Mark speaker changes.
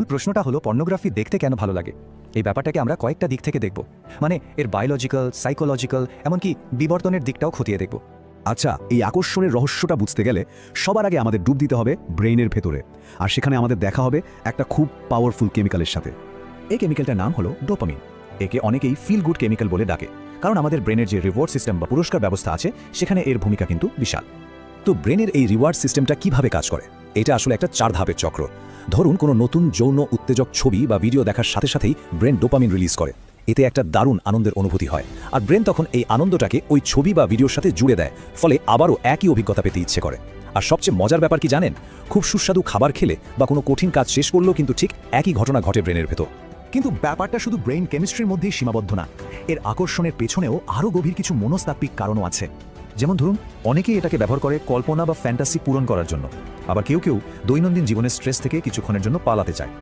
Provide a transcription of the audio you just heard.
Speaker 1: প্রশ্নটা হলো পর্নোগ্রাফি দেখতে কেন ভালো লাগে। এই ব্যাপারটাকে আমরা কয়েকটা দিক থেকে দেখব, মানে এর বায়োলজিক্যাল, সাইকোলজিক্যাল, এমনকি বিবর্তনের দিকটাও খতিয়ে দেখব।
Speaker 2: আচ্ছা, এই আকর্ষণের রহস্যটা বুঝতে গেলে সবার আগে আমাদের ডুব দিতে হবে ব্রেইনের ভেতরে, আর সেখানে আমাদের দেখা হবে একটা খুব পাওয়ারফুল কেমিক্যালের সাথে।
Speaker 1: এই কেমিক্যালটার নাম হলো ডোপামিন। একে অনেকেই ফিল গুড কেমিক্যাল বলে ডাকে, কারণ আমাদের ব্রেনের যে রিওয়ার্ড সিস্টেম বা পুরস্কার ব্যবস্থা আছে সেখানে এর ভূমিকা কিন্তু বিশাল।
Speaker 2: তো ব্রেনের এই রিওয়ার্ড সিস্টেমটা কিভাবে কাজ করে? এটা আসলে একটা 4 ধাপের চক্র। ধরুন কোনো নতুন যৌন উত্তেজক ছবি বা ভিডিও দেখার সাথে সাথেই ব্রেন ডোপামিন রিলিজ করে। এতে একটা দারুণ আনন্দের অনুভূতি হয়, আর ব্রেন তখন এই আনন্দটাকে ওই ছবি বা ভিডিওর সাথে জুড়ে দেয়, ফলে আবারও একই অভিজ্ঞতা পেতে ইচ্ছে করে। আর সবচেয়ে মজার ব্যাপার কি জানেন? খুব সুস্বাদু খাবার খেলে বা কোনো কঠিন কাজ শেষ করলেও কিন্তু ঠিক একই ঘটনা ঘটে ব্রেনের ভেতর।
Speaker 1: কিন্তু ব্যাপারটা শুধু ব্রেইন কেমিস্ট্রির মধ্যেই সীমাবদ্ধ না। এর আকর্ষণের পেছনেও আরও গভীর কিছু মনস্তাত্ত্বিক কারণও আছে। যেমন ধরুন, অনেকেই এটাকে ব্যবহার করে কল্পনা বা ফ্যান্টাসি পূরণ করার জন্য, আবার কেউ কেউ দৈনন্দিন জীবনের স্ট্রেস থেকে কিছুক্ষণের জন্য পালাতে চায়।